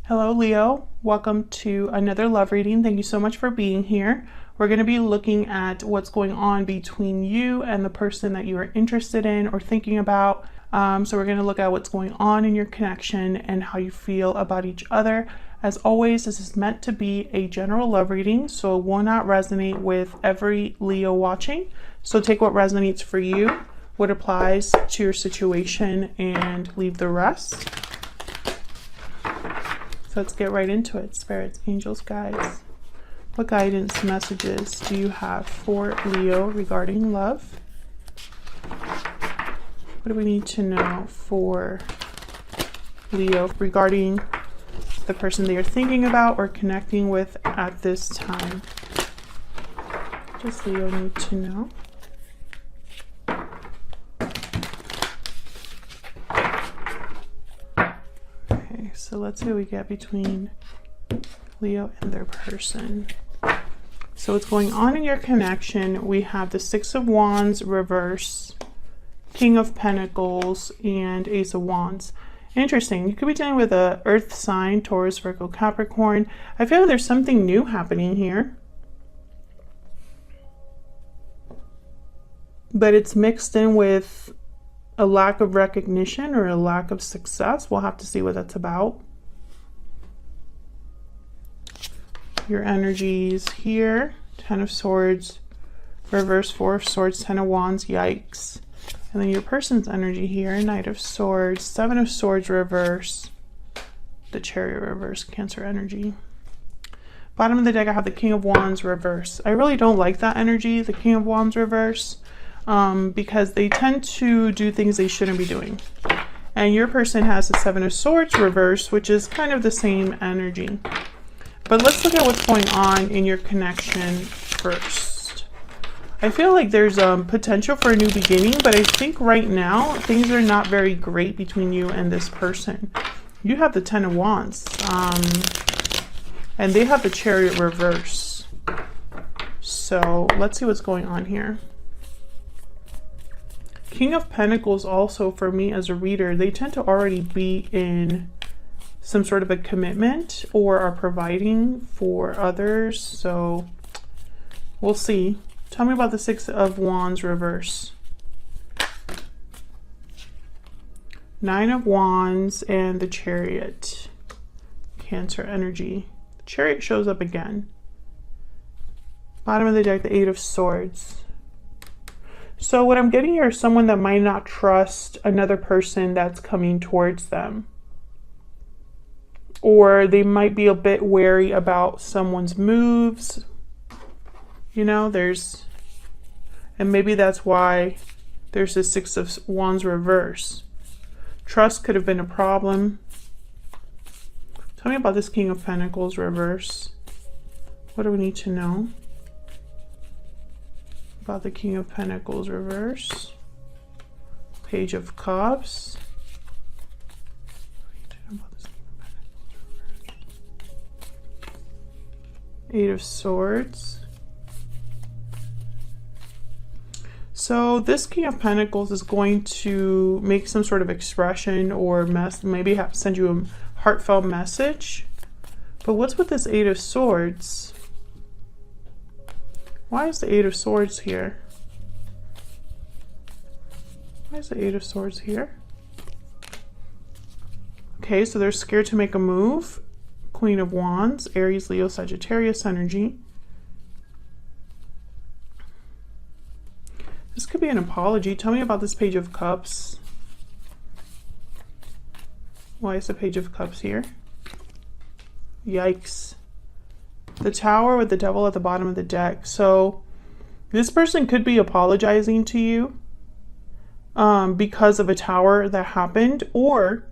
Hello, Leo. Welcome to another love reading. Thank you so much for being here. We're going to be looking at what's going on between you and the person that you are interested in or thinking about. So we're going to look at what's going on in your connection and how you feel about each other. As always, this is meant to be a general love reading, so it will not resonate with every Leo watching. So take what resonates for you, what applies to your situation, and leave the rest. Let's get right into it. Spirits, angels, guides. What guidance messages do you have for Leo regarding love? What do we need to know for Leo regarding the person they are thinking about or connecting with at this time? What does Leo need to know? So let's see what we get between Leo and their person. So what's going on in your connection? We have the Six of Wands reverse, King of Pentacles, and Ace of Wands. Interesting. You could be dealing with a Earth sign, Taurus, Virgo, Capricorn. I feel like there's something new happening here, but it's mixed in with a lack of recognition or a lack of success. We'll have to see what that's about. Your energies here, Ten of Swords, reverse, Four of Swords, Ten of Wands, yikes. And then your person's energy here, Knight of Swords, Seven of Swords, reverse, the Chariot, reverse, Cancer energy. Bottom of the deck, I have the King of Wands, reverse. I really don't like that energy, the King of Wands, reverse. Because they tend to do things they shouldn't be doing. And your person has the Seven of Swords reverse, which is kind of the same energy. But let's look at what's going on in your connection first. I feel like there's potential for a new beginning, but I think right now things are not very great between you and this person. You have the Ten of Wands, and they have the Chariot reverse. So let's see what's going on here. King of Pentacles also, for me as a reader, they tend to already be in some sort of a commitment or are providing for others. So we'll see. Tell me about the Six of Wands reverse. Nine of Wands and the Chariot. Cancer energy. The Chariot shows up again. Bottom of the deck, the Eight of Swords. So what I'm getting here is someone that might not trust another person that's coming towards them. Or they might be a bit wary about someone's moves. You know, and maybe that's why there's the Six of Wands reverse. Trust could have been a problem. Tell me about this King of Pentacles reverse. What do we need to know about the King of Pentacles reverse? Page of Cups. Eight of Swords. So this King of Pentacles is going to make some sort of expression or maybe send you a heartfelt message. But what's with this Eight of Swords? Why is the Eight of Swords here? Why is the Eight of Swords here? Okay, so they're scared to make a move. Queen of Wands, Aries, Leo, Sagittarius energy. This could be an apology. Tell me about this Page of Cups. Why is the Page of Cups here? Yikes. The Tower with the Devil at the bottom of the deck. So this person could be apologizing to you because of a tower that happened, or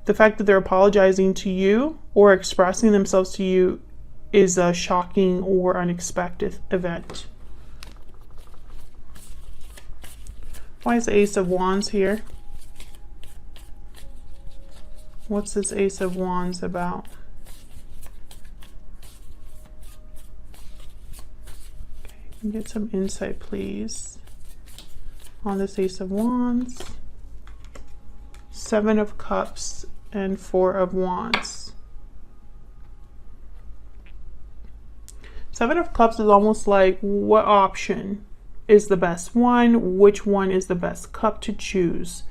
the fact that they're apologizing to you or expressing themselves to you is a shocking or unexpected event. Why is the Ace of Wands here? What's this Ace of Wands about? Okay, get some insight, please, on this Ace of Wands. Seven of Cups and Four of Wands. Seven of Cups is almost like, what option is the best one? Which one is the best cup to choose?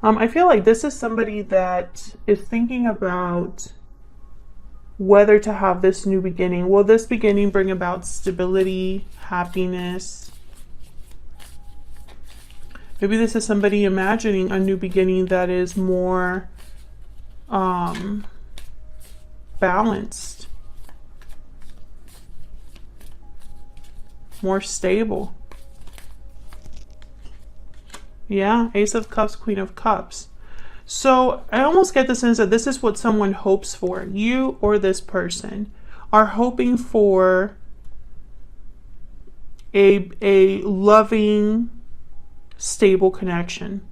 I feel like this is somebody that is thinking about whether to have this new beginning. Will this beginning bring about stability, happiness? Maybe this is somebody imagining a new beginning that is more balanced, more stable. Yeah, Ace of Cups, Queen of Cups. So I almost get the sense that this is what someone hopes for. You or this person are hoping for a loving, stable connection.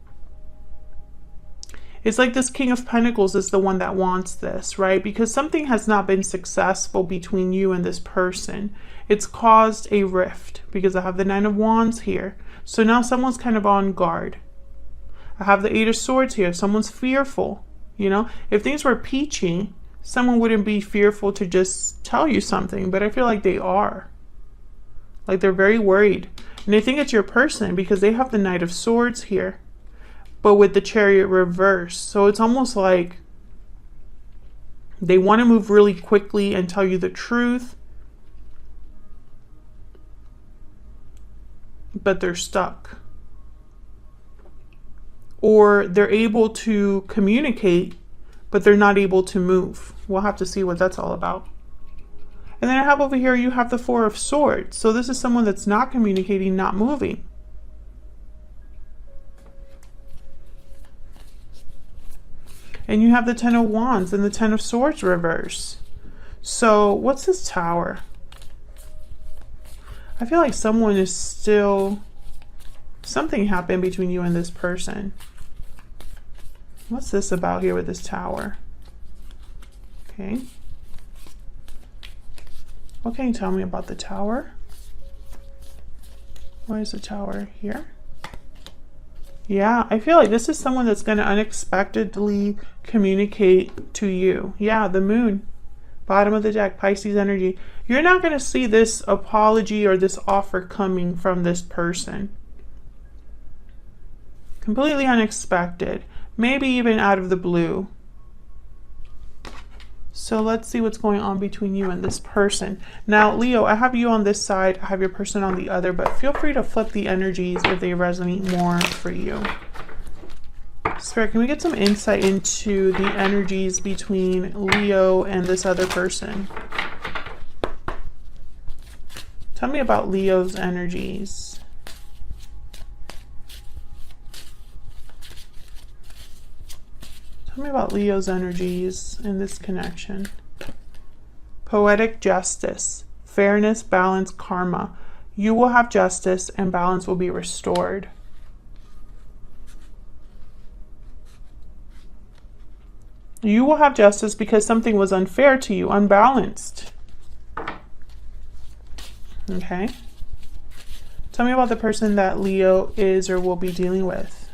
It's like this King of Pentacles is the one that wants this, right? Because something has not been successful between you and this person. It's caused a rift because I have the Nine of Wands here. So now someone's kind of on guard. I have the Eight of Swords here. Someone's fearful. You know, if things were peachy, someone wouldn't be fearful to just tell you something, but I feel like they are. Like they're very worried. And they think it's your person because they have the Knight of Swords here, but with the Chariot reversed. So it's almost like they want to move really quickly and tell you the truth, but they're stuck. Or they're able to communicate, but they're not able to move. We'll have to see what that's all about. And then I have over here, you have the Four of Swords. So this is someone that's not communicating, not moving. And you have the Ten of Wands and the Ten of Swords reverse. So what's this Tower? I feel like someone is still, something happened between you and this person. What's this about here with this Tower? Okay. What can you tell me about the Tower? Why is the Tower here? Yeah, I feel like this is someone that's going to unexpectedly communicate to you. Yeah, the Moon. Bottom of the deck, Pisces energy. You're not going to see this apology or this offer coming from this person. Completely unexpected. Maybe even out of the blue. So let's see what's going on between you and this person. Now, Leo, I have you on this side. I have your person on the other, but feel free to flip the energies if they resonate more for you. Spirit, can we get some insight into the energies between Leo and this other person? Tell me about Leo's energies. Tell me about Leo's energies in this connection. Poetic justice, fairness, balance, karma. You will have justice and balance will be restored. You will have justice because something was unfair to you, unbalanced. Okay. Tell me about the person that Leo is or will be dealing with.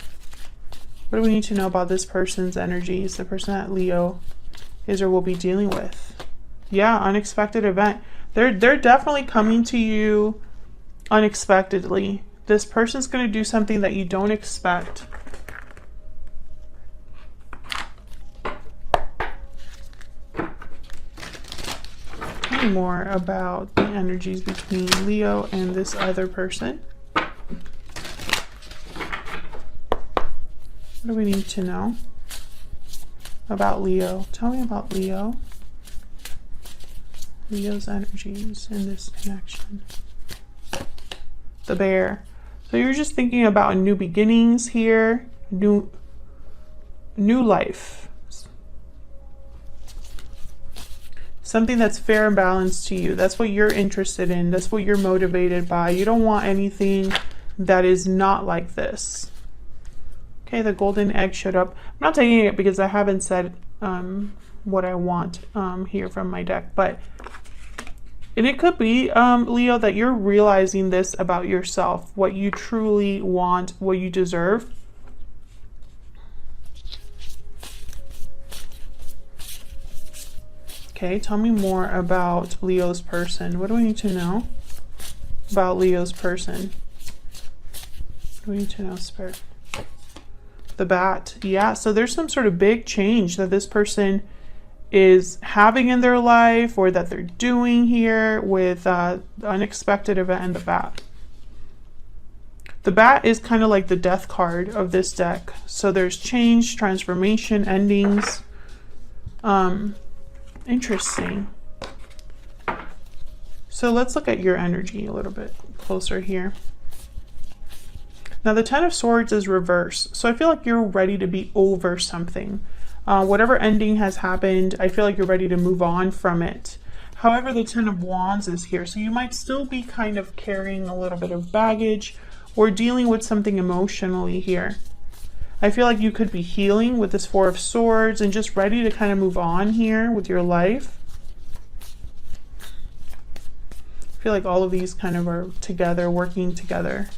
What do we need to know about this person's energies, the person that Leo is or will be dealing with? Yeah, unexpected event. They're definitely coming to you unexpectedly. This person's going to do something that you don't expect. Tell me more about the energies between Leo and this other person. What do we need to know about Leo? Tell me about Leo. Leo's energies in this connection. The Bear. So you're just thinking about new beginnings here, new life. Something that's fair and balanced to you. That's what you're interested in. That's what you're motivated by. You don't want anything that is not like this. Okay, the golden egg showed up. I'm not taking it because I haven't said what I want here from my deck, but and it could be, Leo, that you're realizing this about yourself, what you truly want, what you deserve. Okay, tell me more about Leo's person. What do we need to know about Leo's person? What do we need to know, Spirit? The bat. Yeah, so there's some sort of big change that this person is having in their life, or that they're doing here with the unexpected event and the bat. The bat is kind of like the death card of this deck. So there's change, transformation, endings. Interesting. So let's look at your energy a little bit closer here. Now the Ten of Swords is reversed. So I feel like you're ready to be over something. Whatever ending has happened, I feel like you're ready to move on from it. However, the Ten of Wands is here. So you might still be kind of carrying a little bit of baggage or dealing with something emotionally here. I feel like you could be healing with this Four of Swords and just ready to kind of move on here with your life. I feel like all of these kind of are together, working together.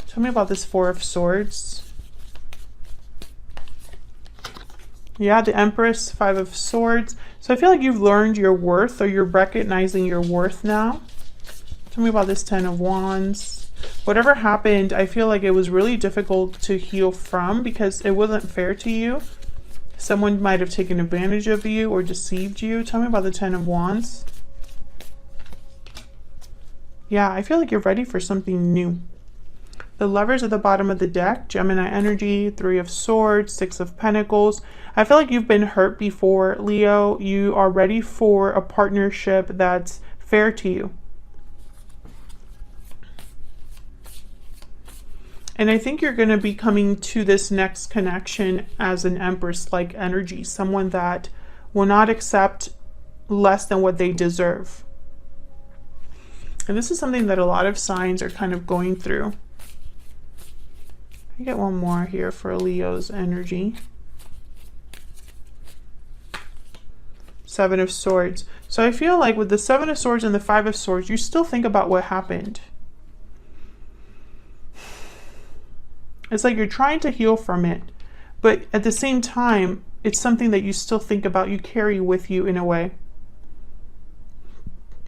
Tell me about this Four of Swords. Yeah, the Empress, Five of Swords. So I feel like you've learned your worth, or you're recognizing your worth now. Tell me about this Ten of Wands. Whatever happened, I feel like it was really difficult to heal from because it wasn't fair to you. Someone might have taken advantage of you or deceived you. Tell me about the Ten of Wands. Yeah, I feel like you're ready for something new. The Lovers at the bottom of the deck, Gemini energy, Three of Swords, Six of Pentacles. I feel like you've been hurt before, Leo. You are ready for a partnership that's fair to you. And I think you're going to be coming to this next connection as an Empress-like energy, someone that will not accept less than what they deserve. And this is something that a lot of signs are kind of going through. I get one more here for Leo's energy. Seven of Swords. So I feel like with the Seven of Swords and the Five of Swords, you still think about what happened. It's like you're trying to heal from it, but at the same time, it's something that you still think about, you carry with you in a way.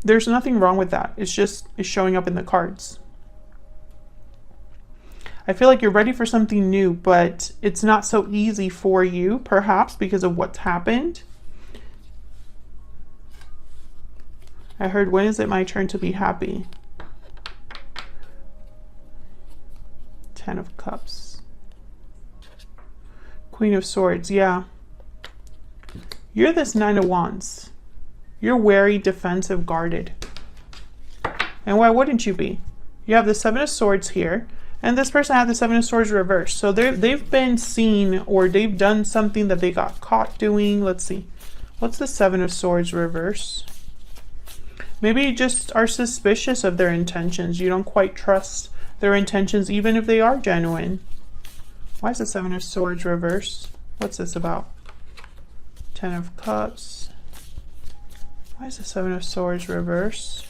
There's nothing wrong with that. It's showing up in the cards. I feel like you're ready for something new, but it's not so easy for you, perhaps because of what's happened. I heard, when is it my turn to be happy? Ten of Cups. Queen of Swords, yeah. You're this Nine of Wands. You're wary, defensive, guarded. And why wouldn't you be? You have the Seven of Swords here, and this person had the Seven of Swords reversed. So they've been seen, or they've done something that they got caught doing. Let's see. What's the Seven of Swords reverse? Maybe you just are suspicious of their intentions. You don't quite trust their intentions, even if they are genuine. Why is the Seven of Swords reversed? What's this about? Ten of Cups. Why is the Seven of Swords reversed?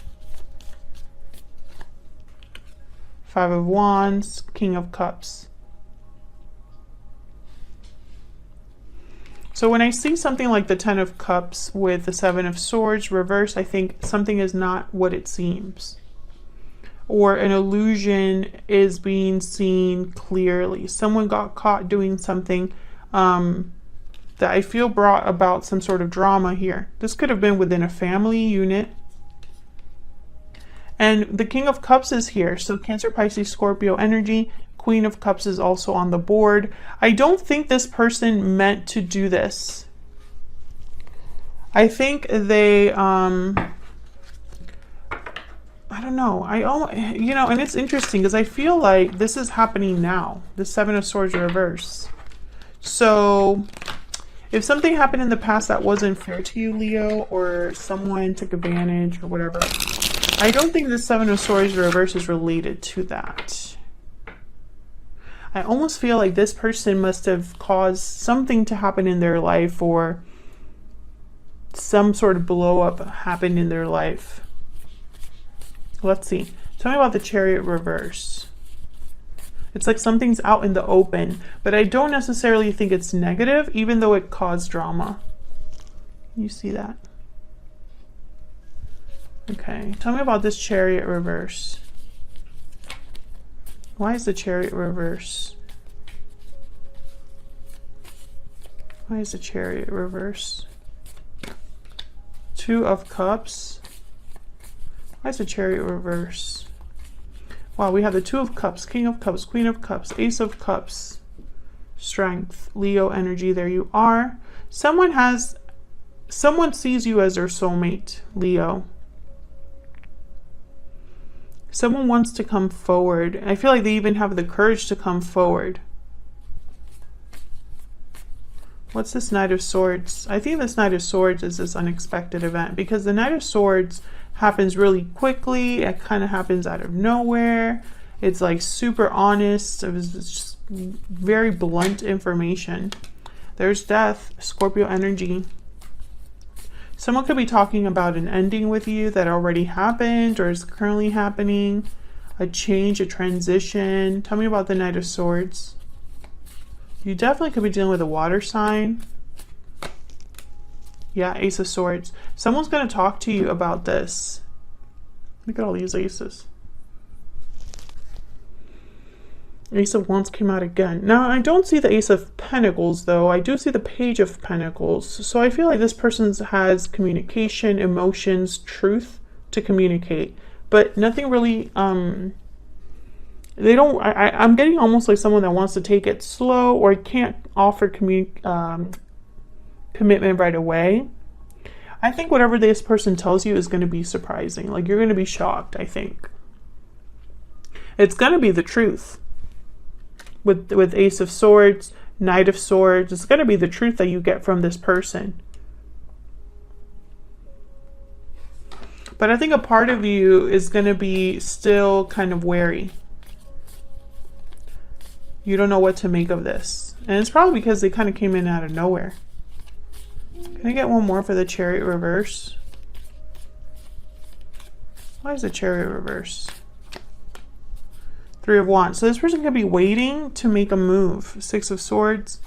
Five of Wands, King of Cups. So when I see something like the Ten of Cups with the Seven of Swords reversed, I think something is not what it seems. Or an illusion is being seen clearly. Someone got caught doing something that I feel brought about some sort of drama here. This could have been within a family unit. And the King of Cups is here. So Cancer, Pisces, Scorpio energy. Queen of Cups is also on the board. I don't think this person meant to do this. I think they, I don't know. And it's interesting because I feel like this is happening now. The Seven of Swords reverse. So if something happened in the past that wasn't fair to you, Leo, or someone took advantage or whatever, I don't think the Seven of Swords reverse is related to that. I almost feel like this person must have caused something to happen in their life, or some sort of blow up happened in their life. Let's see. Tell me about the Chariot reverse. It's like something's out in the open, but I don't necessarily think it's negative, even though it caused drama. You see that? Okay, tell me about this Chariot reverse. Why is the Chariot reverse? Why is the Chariot reverse? Two of Cups. Why is the Chariot reverse? Wow, we have the Two of Cups, King of Cups, Queen of Cups, Ace of Cups, Strength, Leo energy. There you are. Someone sees you as their soulmate, Leo. Someone wants to come forward. I feel like they even have the courage to come forward. What's this Knight of Swords? I think this Knight of Swords is this unexpected event, because the Knight of Swords happens really quickly. It kind of happens out of nowhere. It's like super honest. It was just very blunt information. There's Death, Scorpio energy. Someone could be talking about an ending with you that already happened or is currently happening. A change, a transition. Tell me about the Knight of Swords. You definitely could be dealing with a water sign. Yeah, Ace of Swords. Someone's going to talk to you about this. Look at all these aces. Ace of Wands came out again. Now, I don't see the Ace of Pentacles, though. I do see the Page of Pentacles. So I feel like this person has communication, emotions, truth to communicate. But nothing really, they don't, I'm getting almost like someone that wants to take it slow or can't offer commitment right away. I think whatever this person tells you is going to be surprising. Like, you're going to be shocked, I think. It's going to be the truth. With Ace of Swords, Knight of Swords, it's going to be the truth that you get from this person. But I think a part of you is going to be still kind of wary. You don't know what to make of this. And it's probably because they kind of came in out of nowhere. Can I get one more for the Chariot reverse? Why is the Chariot reverse? Three of Wands. So this person could be waiting to make a move. Six of Swords.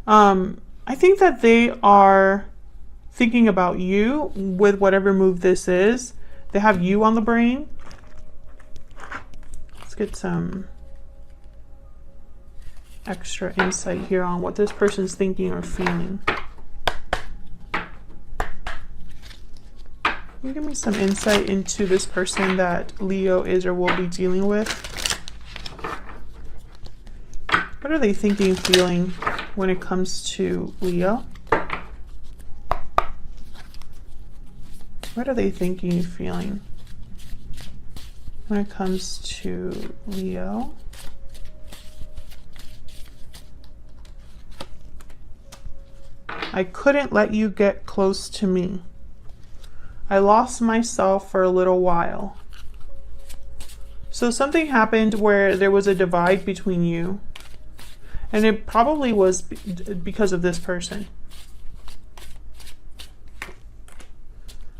I think that they are thinking about you with whatever move this is. They have you on the brain. Let's get some extra insight here on what this person's thinking or feeling. Can you give me some insight into this person that Leo is or will be dealing with? What are they thinking, feeling when it comes to Leo? What are they thinking, feeling when it comes to Leo? I couldn't let you get close to me. I lost myself for a little while. So something happened where there was a divide between you. And it probably was because of this person.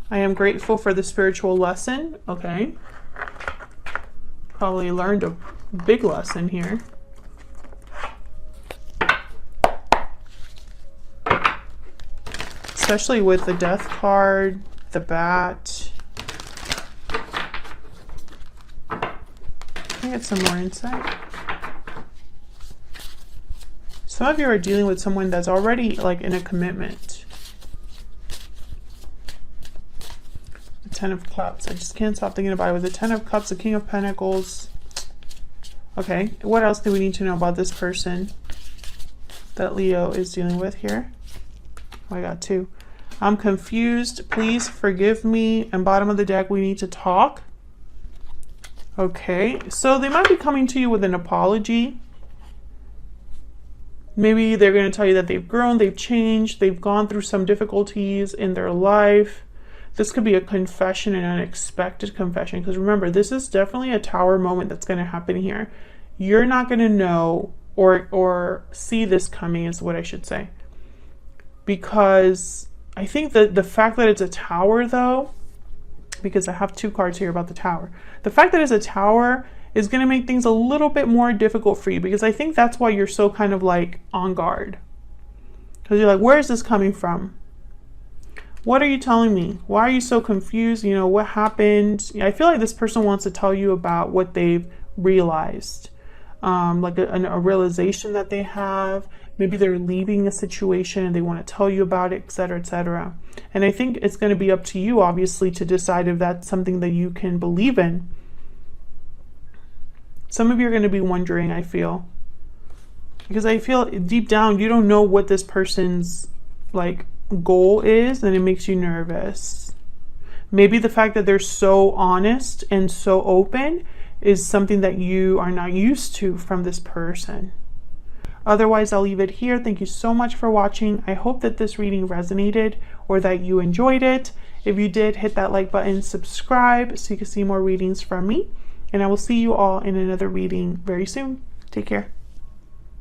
I am grateful for the spiritual lesson. Okay. Probably learned a big lesson here. Especially with the Death card, the Bat. Can I get some more insight? Some of you are dealing with someone that's already like in a commitment. The Ten of Cups. I just can't stop thinking about it. With the Ten of Cups, the King of Pentacles. Okay, what else do we need to know about this person that Leo is dealing with here? Oh, I got two. I'm confused. Please forgive me. And bottom of the deck, we need to talk. Okay, so they might be coming to you with an apology. Maybe they're going to tell you that they've grown, they've changed, they've gone through some difficulties in their life. This could be a confession, an unexpected confession. Because remember, this is definitely a Tower moment that's going to happen here. You're not going to know or see this coming is what I should say. Because I think that the fact that it's a Tower though, because I have two cards here about the Tower. The fact that it's a Tower is going to make things a little bit more difficult for you, because I think that's why you're so kind of like on guard. Because you're like, where is this coming from? What are you telling me? Why are you so confused? You know, what happened? I feel like this person wants to tell you about what they've realized, like a realization that they have. Maybe they're leaving a situation and they want to tell you about it, etc., etc. And I think it's going to be up to you, obviously, to decide if that's something that you can believe in. Some of you are going to be wondering, I feel. Because I feel deep down, you don't know what this person's, like, goal is, and it makes you nervous. Maybe the fact that they're so honest and so open is something that you are not used to from this person. Otherwise, I'll leave it here. Thank you so much for watching. I hope that this reading resonated or that you enjoyed it. If you did, hit that like button, subscribe so you can see more readings from me. And I will see you all in another reading very soon. Take care.